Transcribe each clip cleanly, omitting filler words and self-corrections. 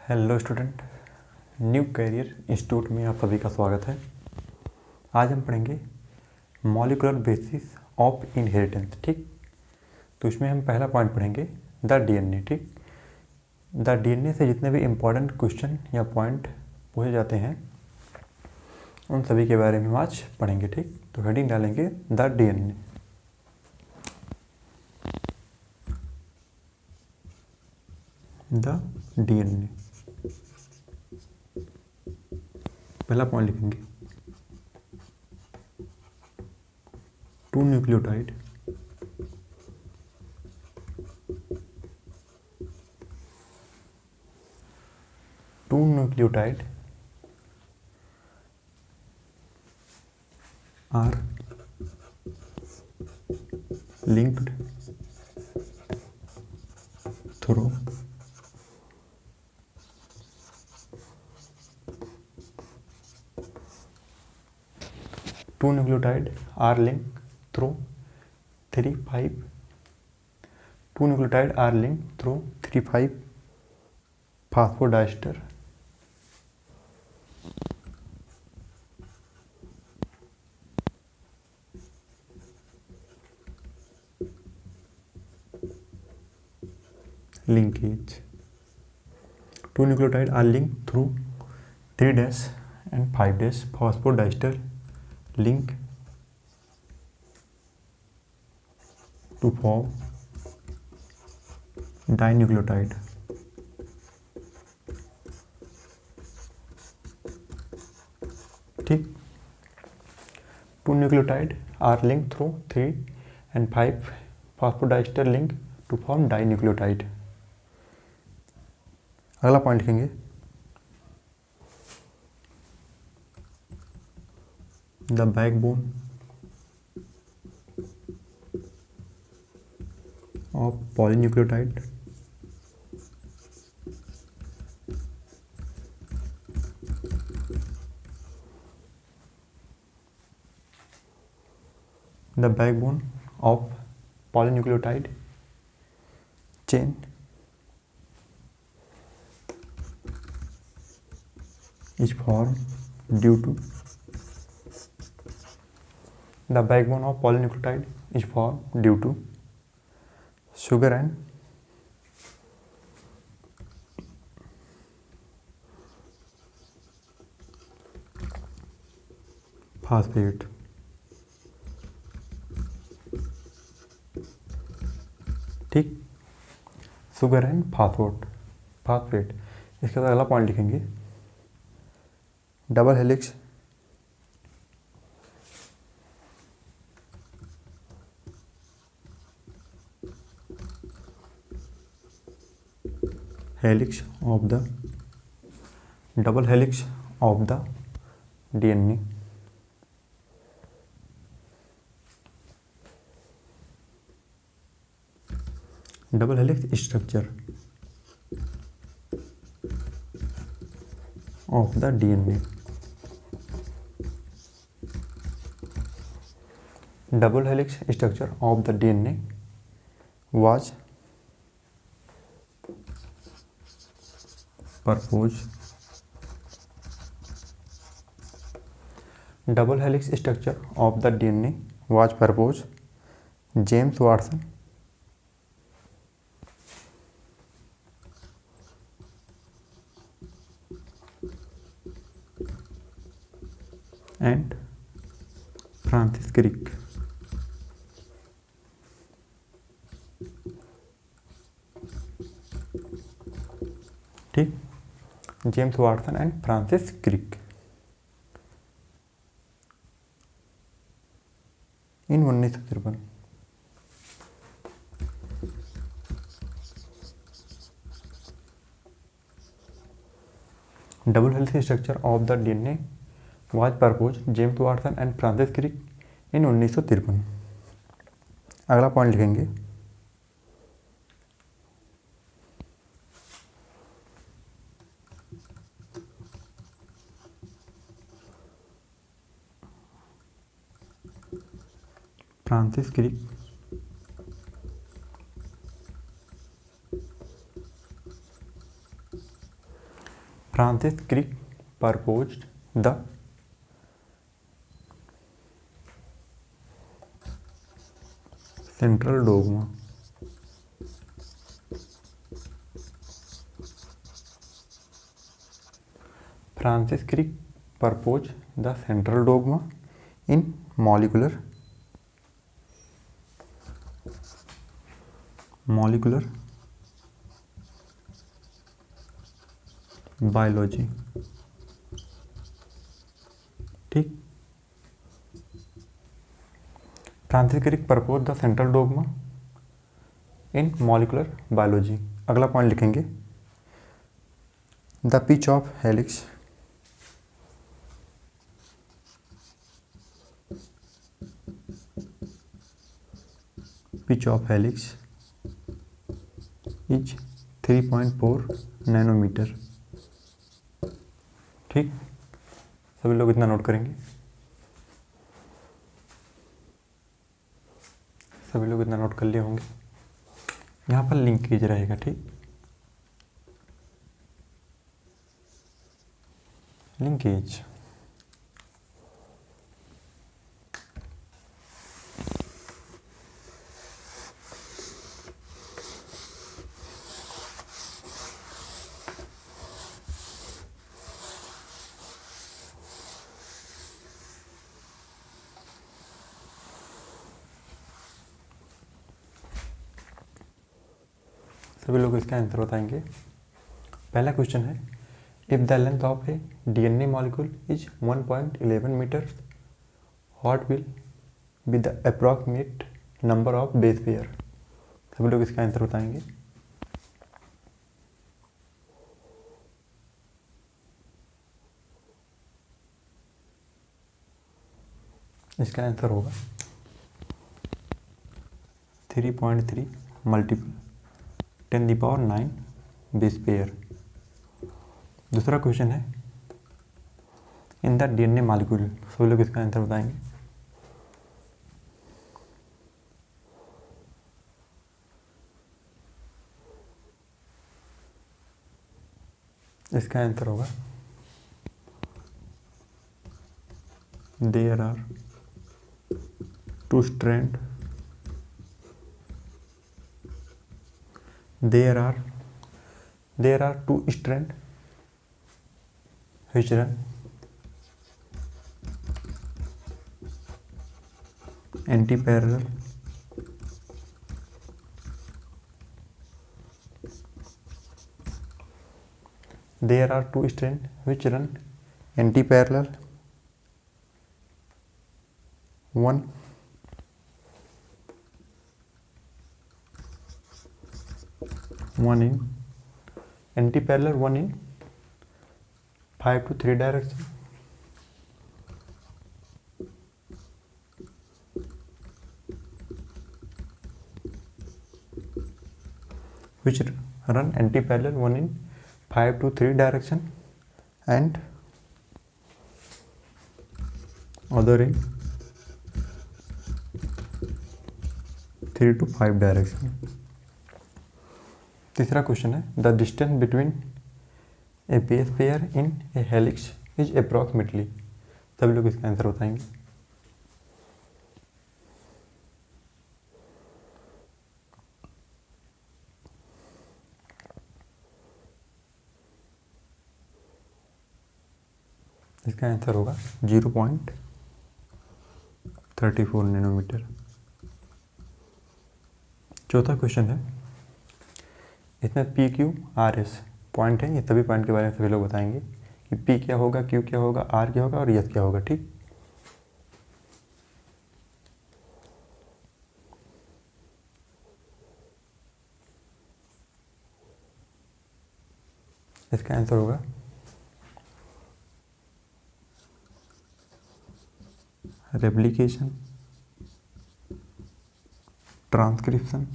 Hello student, new career institute में आप सभी का स्वागत है। आज हम पढ़ेंगे मॉलिक्यूलर बेसिस ऑफ इनहेरिटेंस। ठीक, तो इसमें हम पहला पॉइंट पढ़ेंगे द डीएनए। ठीक, द डीएनए से जितने भी इम्पोर्टेंट क्वेश्चन या पॉइंट पूछे जाते हैं उन सभी के बारे में हम आज पढ़ेंगे। ठीक, तो हेडिंग डालेंगे द डीएनए। द डीएनए पहला पॉइंट लिखेंगे, two nucleotide are linked through two nucleotide are linked through 3,5 phosphodiester linkage. Two nucleotide are linked through 3' and 5' phosphodiester link to form dinucleotide. ठीक, two nucleotide are linked through 3 and 5 phosphodiester link to form dinucleotide. अगला point लिखेंगे, the backbone of polynucleotide the backbone of polynucleotide chain is formed due to the backbone of polynucleotide is formed due to sugar and phosphate. ठीक, sugar and phosphate. इसके बाद अगला point लिखेंगे, double helix of the DNA double helix structure of the DNA double helix structure of the DNA was proposed. Double helix structure of the DNA was proposed James Watson and Francis Crick. ठीक, James Watson and Francis Crick in 1953। Double helix structure of the DNA was propose James Watson and Francis Crick in 1953। अगला point लिखेंगे, Francis Crick Francis Crick proposed the central dogma. Francis Crick proposed the central dogma in molecular biology. ठीक, Francis Crick propose the central dogma in molecular biology. अगला point लिखेंगे, the pitch of helix is 3.4 nanometre. ठीक, सभी लोग इतना note करेंगे, सभी लोग इतना नोट कर लिए होंगे। यहाँ पर लिंकेज रहेगा। ठीक, लिंकेज सभी लोग इसका आंसर बताएंगे। पहला क्वेश्चन है, if the length of a DNA molecule is 1.11 metre, what will be the approximate number of base pair. सभी लोग इसका आंसर बताएंगे। इसका आंसर होगा 3.3 मल्टीपल 10⁹ बेस पेयर। दूसरा क्वेश्चन है, इन द डीएनए मॉलिक्यूल। सभी लोग इसका आंसर बताएंगे। इसका आंसर होगा there are 2 strands there are 2 strands which run anti-parallel one in anti-parallel, one in 5 to 3 direction, which run anti-parallel, one in 5 to 3 direction and other in 3 to 5 direction. तीसरा question है, the distance between A base pair in A helix is approximately. सभी लोग इसका answer बताएंगे। इसका answer होगा 0.34 nanometre. चौथा question है, इसमें PQRS पॉइंट है, ये सभी पॉइंट के बारे में सभी लोग बताएंगे कि P क्या होगा, Q क्या होगा, R क्या होगा और S क्या होगा। ठीक, इसका आंसर होगा रेप्लिकेशन, ट्रांसक्रिप्शन,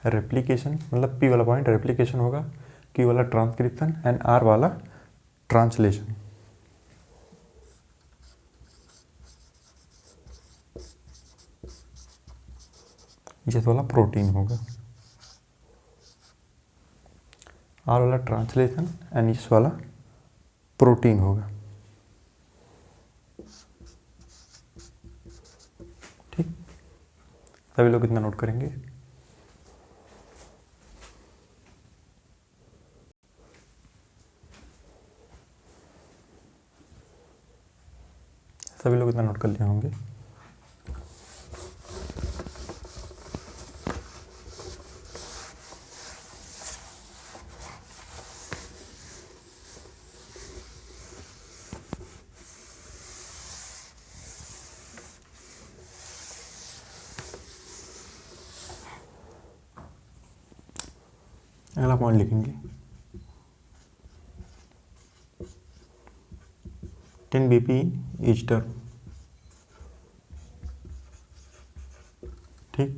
रेप्लिकेशन मतलब P वाला पॉइंट रेप्लिकेशन होगा, Q वाला ट्रांसक्रिप्शन एंड R वाला ट्रांसलेशन। एच वाला प्रोटीन होगा। आर वाला ट्रांसलेशन एंड एच वाला प्रोटीन होगा। ठीक, सभी लोग इतना नोट करेंगे। सभी लोग इतना नोट कर लिए होंगे। अगला पॉइंट लिखेंगे 10 BP ईच टर्म। ठीक,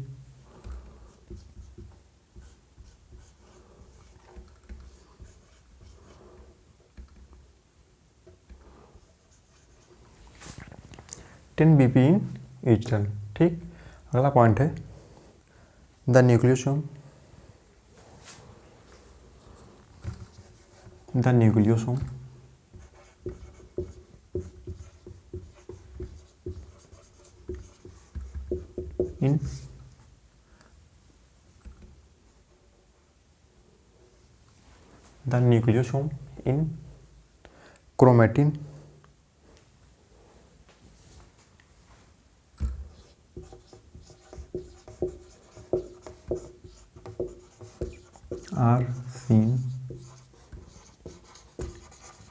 ten BP in each term. ठीक, अगला पॉइंट है the nucleosome in chromatin are seen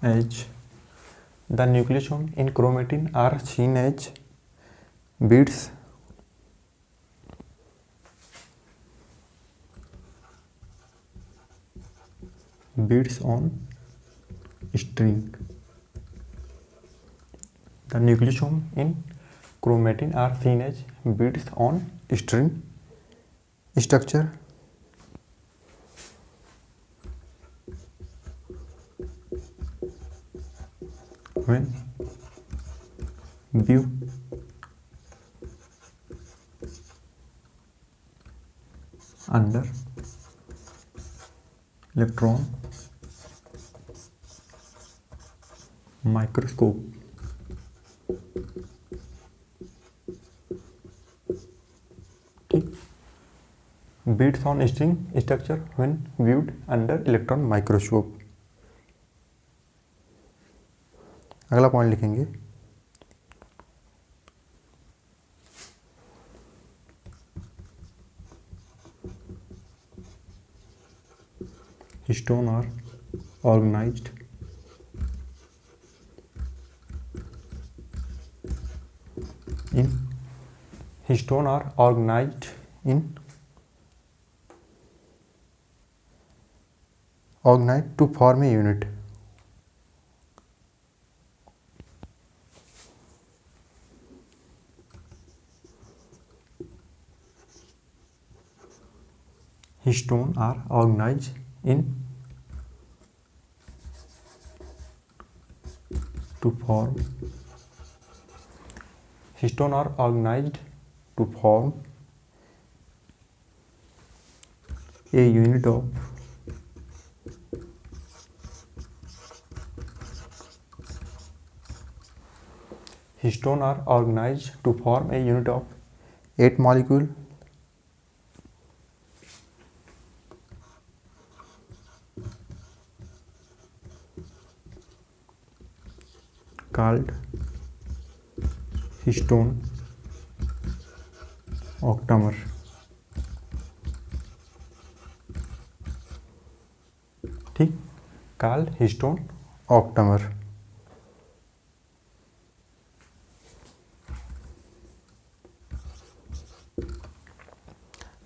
as the nucleosome in chromatin are seen as beads on string. The nucleosome in chromatin are seen as beads on string structure when viewed under electron microscope. ठीक, beads on string structure when viewed under electron microscope। अगला point लिखेंगे histone are organized to form a unit. Histone are organized to form a unit of histone are organized to form a unit of 8 molecule called histone octamer। ठीक, called histone octamer।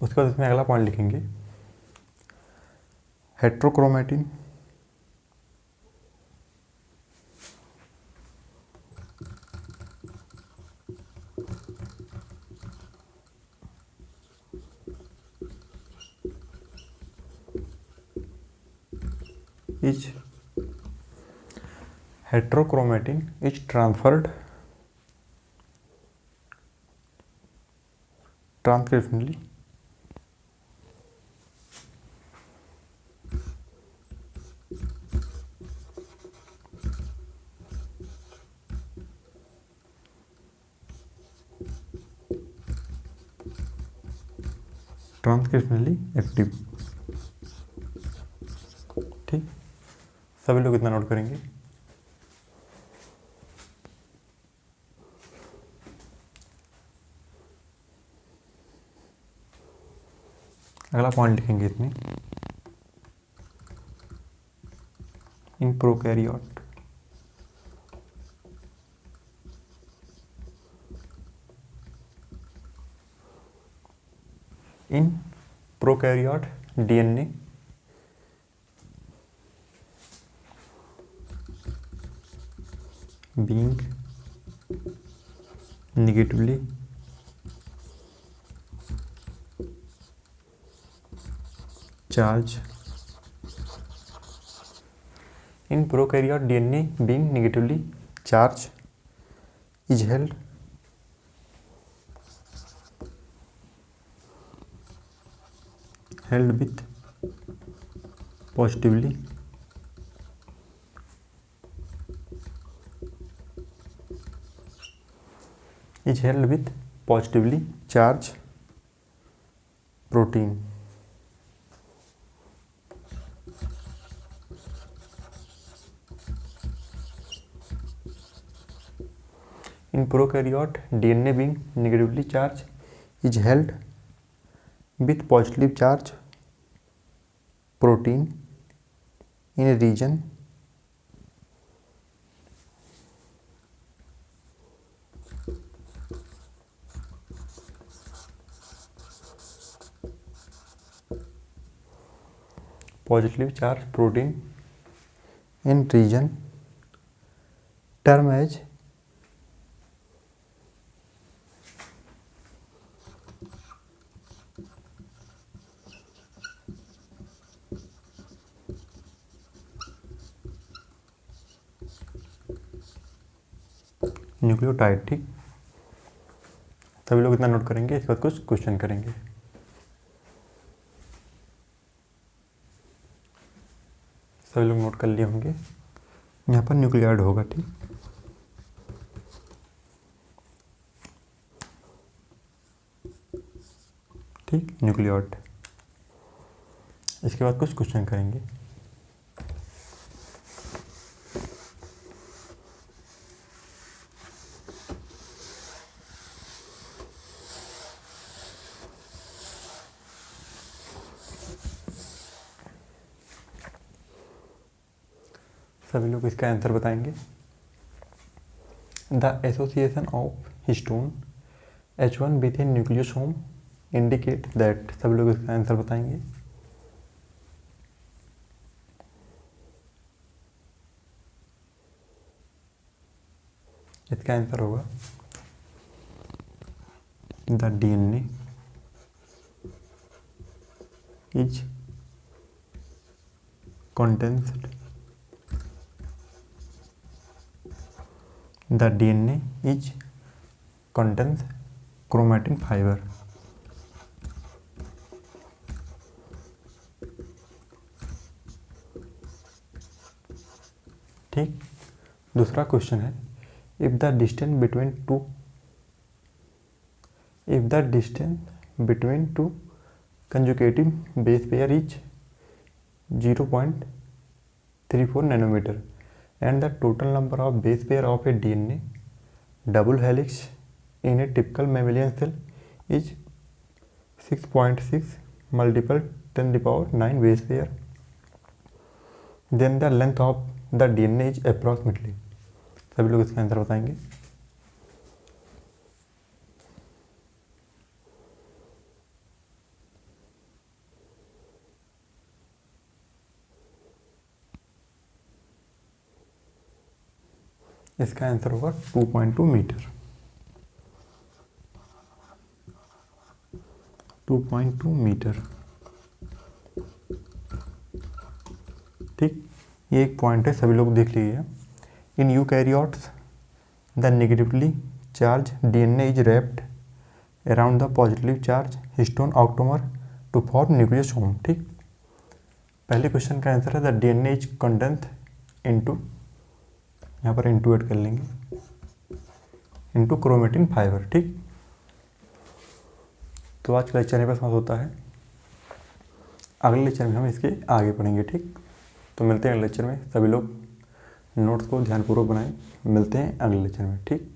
उसके बाद इसमें अगला point लिखेंगे heterochromatin is transferred transcriptionally transcriptionally active. ठीक, सभी लोग इतना नोट करेंगे। अगला पॉइंट लिखेंगे इसमें, in prokaryote DNA being negatively charged in prokaryote DNA being negatively charged is held with positively charged protein. In prokaryote, DNA being negatively charged is held with positively charged protein in a region positively charged protein in region term as nucleotide. ठीक, सभी लोग इतना note करेंगे। इसके बाद कुछ question करेंगे। सभी लोग नोट कर लिए होंगे, यहाँ पर न्यूक्लियोटाइड होगा। ठीक, ठीक, न्यूक्लियोटाइड। इसके बाद कुछ क्वेश्चन करेंगे। सभी लोग इसका आंसर बताएंगे। The association of histone H1 with A nucleosome indicate that. सभी लोग इसका आंसर बताएंगे। इसका आंसर होगा the DNA is condensed. The DNA is contains chromatin fiber. ठीक, दूसरा क्वेश्चन है, if the distance between two conjugative base pair is 0.34 nanometre and the total number of base pair of a DNA double helix in a typical mammalian cell is 6.6 multiple 10 to the power 9 base pair. Then the length of the DNA is approximately. सभी लोग इसका answer बताएंगे। इसका answer होगा 2.2 metre. 2.2 metre. ठीक, ये एक point है, सभी लोग देख लीजिए। In eukaryotes the negatively charge DNA is wrapped around the positively charge histone octamer to form nucleosome. ठीक, पहले क्वेश्चन का आंसर है the DNA is condensed into, यहाँ पर इंटू ऐड कर लेंगे, इनटू क्रोमेटिन फाइबर। ठीक, तो आज का लेक्चर यहाँ पर समाप्त होता है। अगले लेक्चर में हम इसके आगे पढ़ेंगे। ठीक, तो मिलते हैं अगले लेक्चर में। सभी लोग नोट्स को ध्यानपूर्वक बनाएं। मिलते हैं अगले लेक्चर में। ठीक।